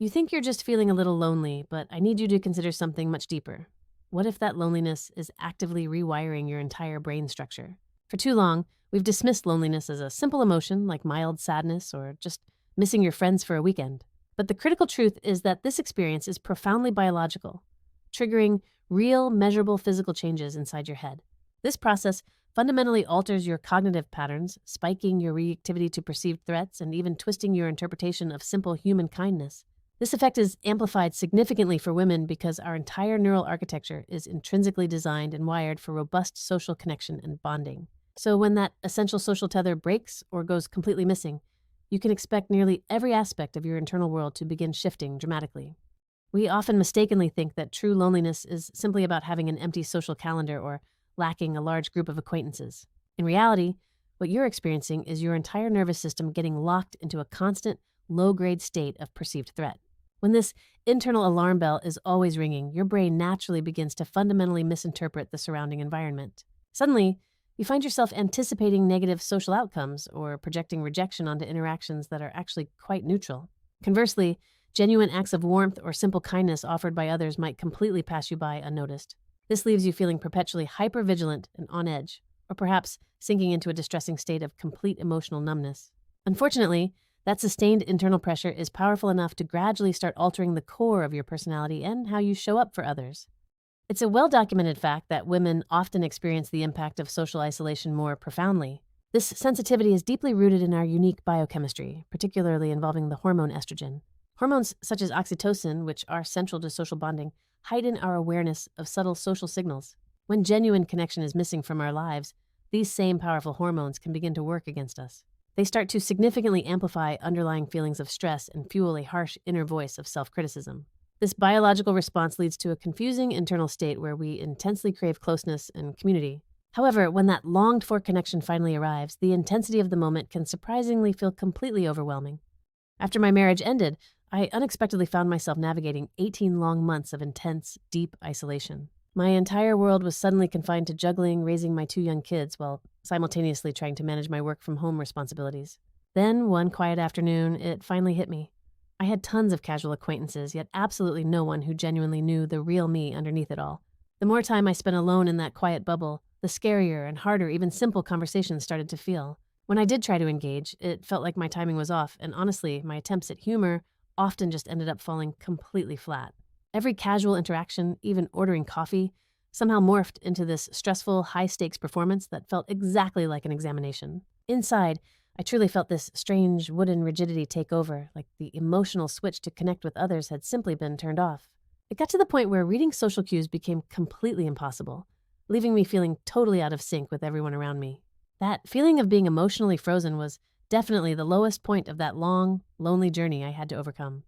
You think you're just feeling a little lonely, but I need you to consider something much deeper. What if that loneliness is actively rewiring your entire brain structure? For too long, we've dismissed loneliness as a simple emotion like mild sadness or just missing your friends for a weekend. But the critical truth is that this experience is profoundly biological, triggering real, measurable physical changes inside your head. This process fundamentally alters your cognitive patterns, spiking your reactivity to perceived threats and even twisting your interpretation of simple human kindness. This effect is amplified significantly for women because our entire neural architecture is intrinsically designed and wired for robust social connection and bonding. So when that essential social tether breaks or goes completely missing, you can expect nearly every aspect of your internal world to begin shifting dramatically. We often mistakenly think that true loneliness is simply about having an empty social calendar or lacking a large group of acquaintances. In reality, what you're experiencing is your entire nervous system getting locked into a constant, low-grade state of perceived threat. When this internal alarm bell is always ringing, your brain naturally begins to fundamentally misinterpret the surrounding environment. Suddenly, you find yourself anticipating negative social outcomes or projecting rejection onto interactions that are actually quite neutral. Conversely, genuine acts of warmth or simple kindness offered by others might completely pass you by unnoticed. This leaves you feeling perpetually hypervigilant and on edge, or perhaps sinking into a distressing state of complete emotional numbness. Unfortunately, that sustained internal pressure is powerful enough to gradually start altering the core of your personality and how you show up for others. It's a well-documented fact that women often experience the impact of social isolation more profoundly. This sensitivity is deeply rooted in our unique biochemistry, particularly involving the hormone estrogen. Hormones such as oxytocin, which are central to social bonding, heighten our awareness of subtle social signals. When genuine connection is missing from our lives, these same powerful hormones can begin to work against us. They start to significantly amplify underlying feelings of stress and fuel a harsh inner voice of self-criticism. This biological response leads to a confusing internal state where we intensely crave closeness and community. However, when that longed-for connection finally arrives, the intensity of the moment can surprisingly feel completely overwhelming. After my marriage ended, I unexpectedly found myself navigating 18 long months of intense, deep isolation. My entire world was suddenly confined to juggling, raising my two young kids while simultaneously trying to manage my work from home responsibilities. Then, one quiet afternoon, it finally hit me. I had tons of casual acquaintances, yet absolutely no one who genuinely knew the real me underneath it all. The more time I spent alone in that quiet bubble, the scarier and harder even simple conversations started to feel. When I did try to engage, it felt like my timing was off, and honestly, my attempts at humor often just ended up falling completely flat. Every casual interaction, even ordering coffee, somehow morphed into this stressful, high-stakes performance that felt exactly like an examination. Inside, I truly felt this strange wooden rigidity take over, like the emotional switch to connect with others had simply been turned off. It got to the point where reading social cues became completely impossible, leaving me feeling totally out of sync with everyone around me. That feeling of being emotionally frozen was definitely the lowest point of that long, lonely journey I had to overcome.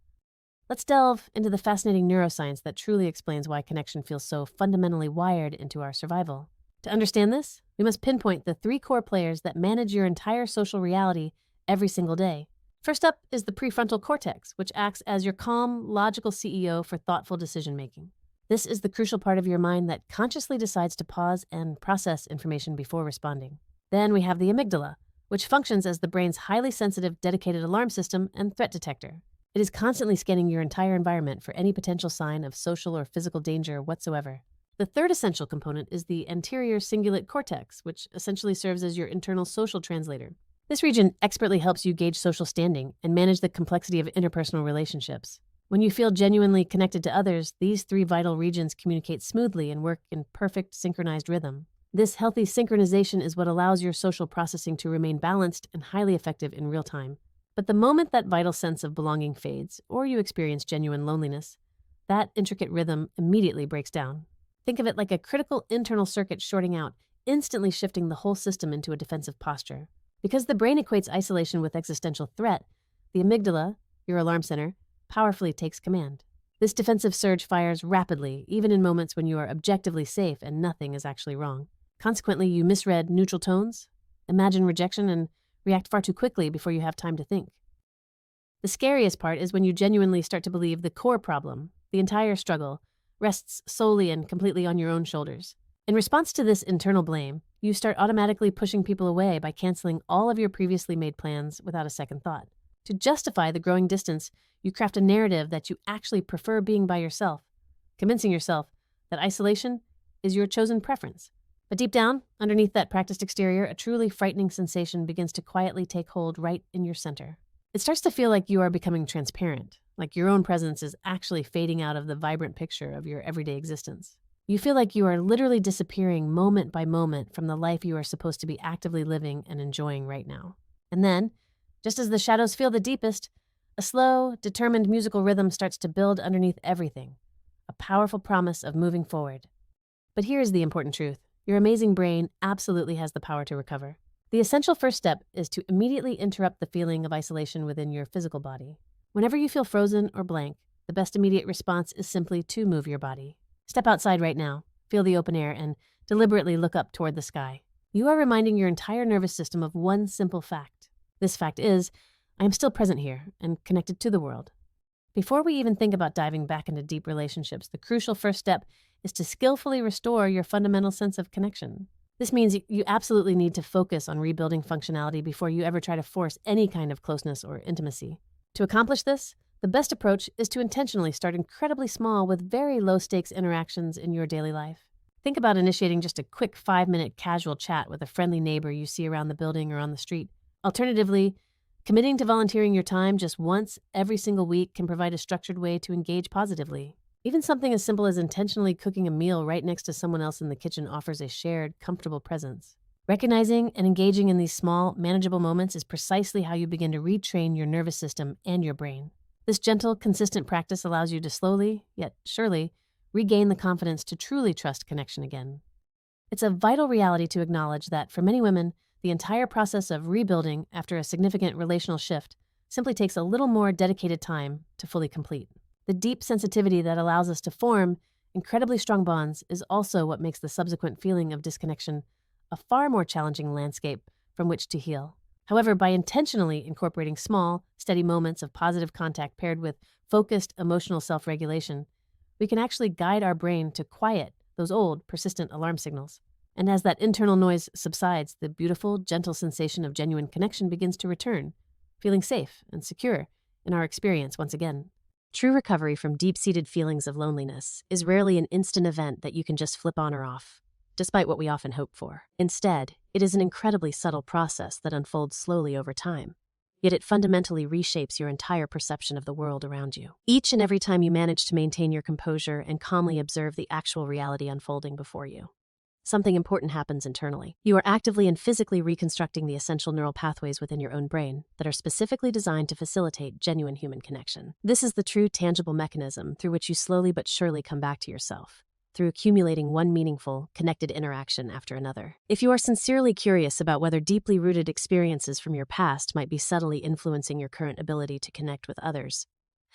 Let's delve into the fascinating neuroscience that truly explains why connection feels so fundamentally wired into our survival. To understand this, we must pinpoint the three core players that manage your entire social reality every single day. First up is the prefrontal cortex, which acts as your calm, logical CEO for thoughtful decision-making. This is the crucial part of your mind that consciously decides to pause and process information before responding. Then we have the amygdala, which functions as the brain's highly sensitive, dedicated alarm system and threat detector. It is constantly scanning your entire environment for any potential sign of social or physical danger whatsoever. The third essential component is the anterior cingulate cortex, which essentially serves as your internal social translator. This region expertly helps you gauge social standing and manage the complexity of interpersonal relationships. When you feel genuinely connected to others, these three vital regions communicate smoothly and work in perfect synchronized rhythm. This healthy synchronization is what allows your social processing to remain balanced and highly effective in real time. But the moment that vital sense of belonging fades, or you experience genuine loneliness, that intricate rhythm immediately breaks down. Think of it like a critical internal circuit shorting out, instantly shifting the whole system into a defensive posture. Because the brain equates isolation with existential threat, the amygdala, your alarm center, powerfully takes command. This defensive surge fires rapidly, even in moments when you are objectively safe and nothing is actually wrong. Consequently, you misread neutral tones, imagine rejection, and react far too quickly before you have time to think. The scariest part is when you genuinely start to believe the core problem, the entire struggle, rests solely and completely on your own shoulders. In response to this internal blame, you start automatically pushing people away by canceling all of your previously made plans without a second thought. To justify the growing distance, you craft a narrative that you actually prefer being by yourself, convincing yourself that isolation is your chosen preference. But deep down, underneath that practiced exterior, a truly frightening sensation begins to quietly take hold right in your center. It starts to feel like you are becoming transparent, like your own presence is actually fading out of the vibrant picture of your everyday existence. You feel like you are literally disappearing moment by moment from the life you are supposed to be actively living and enjoying right now. And then, just as the shadows feel the deepest, a slow, determined musical rhythm starts to build underneath everything, a powerful promise of moving forward. But here's the important truth. Your amazing brain absolutely has the power to recover. The essential first step is to immediately interrupt the feeling of isolation within your physical body. Whenever you feel frozen or blank, the best immediate response is simply to move your body. Step outside right now, feel the open air, and deliberately look up toward the sky. You are reminding your entire nervous system of one simple fact. This fact is, I am still present here and connected to the world. Before we even think about diving back into deep relationships, the crucial first step is to skillfully restore your fundamental sense of connection. This means you absolutely need to focus on rebuilding functionality before you ever try to force any kind of closeness or intimacy. To accomplish this, the best approach is to intentionally start incredibly small with very low-stakes interactions in your daily life. Think about initiating just a quick 5-minute casual chat with a friendly neighbor you see around the building or on the street. Alternatively, committing to volunteering your time just once every single week can provide a structured way to engage positively. Even something as simple as intentionally cooking a meal right next to someone else in the kitchen offers a shared, comfortable presence. Recognizing and engaging in these small, manageable moments is precisely how you begin to retrain your nervous system and your brain. This gentle, consistent practice allows you to slowly, yet surely, regain the confidence to truly trust connection again. It's a vital reality to acknowledge that, for many women, the entire process of rebuilding after a significant relational shift simply takes a little more dedicated time to fully complete. The deep sensitivity that allows us to form incredibly strong bonds is also what makes the subsequent feeling of disconnection a far more challenging landscape from which to heal. However, by intentionally incorporating small, steady moments of positive contact paired with focused emotional self-regulation, we can actually guide our brain to quiet those old, persistent alarm signals. And as that internal noise subsides, the beautiful, gentle sensation of genuine connection begins to return, feeling safe and secure in our experience once again. True recovery from deep-seated feelings of loneliness is rarely an instant event that you can just flip on or off, despite what we often hope for. Instead, it is an incredibly subtle process that unfolds slowly over time. Yet it fundamentally reshapes your entire perception of the world around you. Each and every time you manage to maintain your composure and calmly observe the actual reality unfolding before you, something important happens internally. You are actively and physically reconstructing the essential neural pathways within your own brain that are specifically designed to facilitate genuine human connection. This is the true, tangible mechanism through which you slowly but surely come back to yourself, through accumulating one meaningful, connected interaction after another. If you are sincerely curious about whether deeply rooted experiences from your past might be subtly influencing your current ability to connect with others,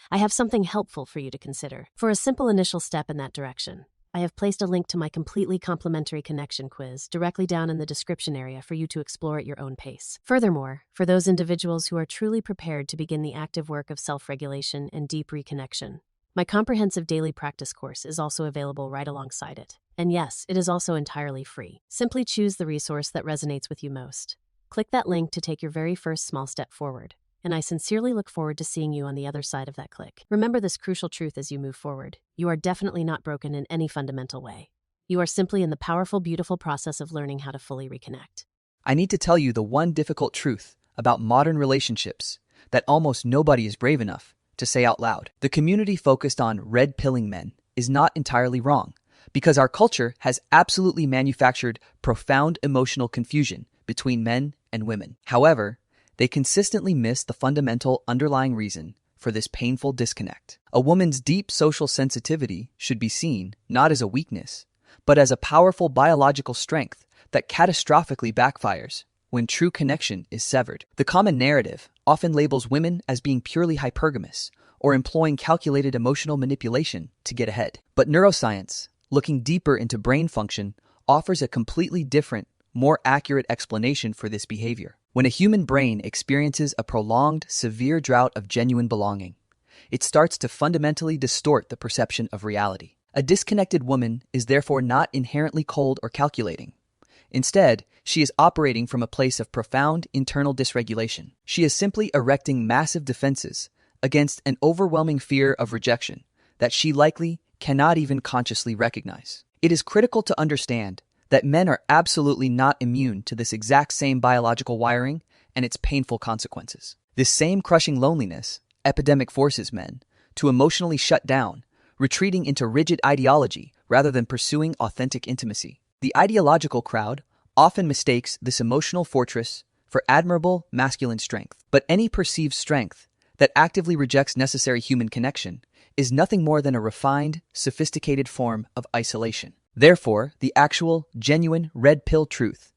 I have something helpful for you to consider. For a simple initial step in that direction, I have placed a link to my completely complimentary connection quiz directly down in the description area for you to explore at your own pace. Furthermore, for those individuals who are truly prepared to begin the active work of self-regulation and deep reconnection, my comprehensive daily practice course is also available right alongside it. And yes, it is also entirely free. Simply choose the resource that resonates with you most. Click that link to take your very first small step forward, and I sincerely look forward to seeing you on the other side of that click. Remember this crucial truth as you move forward. You are definitely not broken in any fundamental way. You are simply in the powerful, beautiful process of learning how to fully reconnect. I need to tell you the one difficult truth about modern relationships that almost nobody is brave enough to say out loud. The community focused on red-pilling men is not entirely wrong, because our culture has absolutely manufactured profound emotional confusion between men and women. However, they consistently miss the fundamental underlying reason for this painful disconnect. A woman's deep social sensitivity should be seen not as a weakness, but as a powerful biological strength that catastrophically backfires when true connection is severed. The common narrative often labels women as being purely hypergamous or employing calculated emotional manipulation to get ahead. But neuroscience, looking deeper into brain function, offers a completely different, more accurate explanation for this behavior. When a human brain experiences a prolonged, severe drought of genuine belonging, it starts to fundamentally distort the perception of reality. A disconnected woman is therefore not inherently cold or calculating. Instead, she is operating from a place of profound internal dysregulation. She is simply erecting massive defenses against an overwhelming fear of rejection that she likely cannot even consciously recognize. It is critical to understand that men are absolutely not immune to this exact same biological wiring and its painful consequences. This same crushing loneliness epidemic forces men to emotionally shut down, retreating into rigid ideology rather than pursuing authentic intimacy. The ideological crowd often mistakes this emotional fortress for admirable masculine strength. But any perceived strength that actively rejects necessary human connection is nothing more than a refined, sophisticated form of isolation. Therefore, the actual, genuine, red pill truth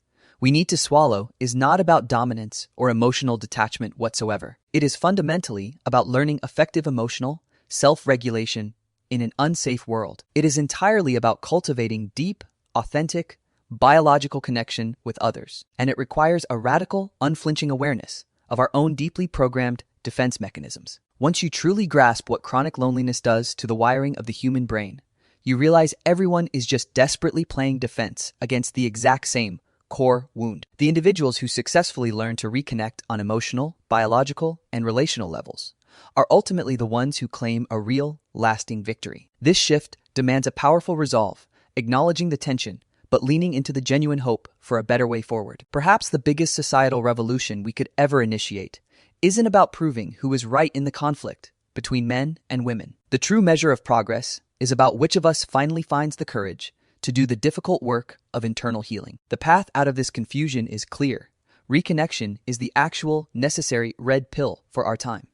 we need to swallow is not about dominance or emotional detachment whatsoever. It is fundamentally about learning effective emotional self-regulation in an unsafe world. It is entirely about cultivating deep, authentic, biological connection with others, and it requires a radical, unflinching awareness of our own deeply programmed defense mechanisms. Once you truly grasp what chronic loneliness does to the wiring of the human brain, you realize everyone is just desperately playing defense against the exact same core wound. The individuals who successfully learn to reconnect on emotional, biological, and relational levels are ultimately the ones who claim a real, lasting victory. This shift demands a powerful resolve, acknowledging the tension, but leaning into the genuine hope for a better way forward. Perhaps the biggest societal revolution we could ever initiate isn't about proving who is right in the conflict between men and women. The true measure of progress is about which of us finally finds the courage to do the difficult work of internal healing. The path out of this confusion is clear. Reconnection is the actual, necessary red pill for our time.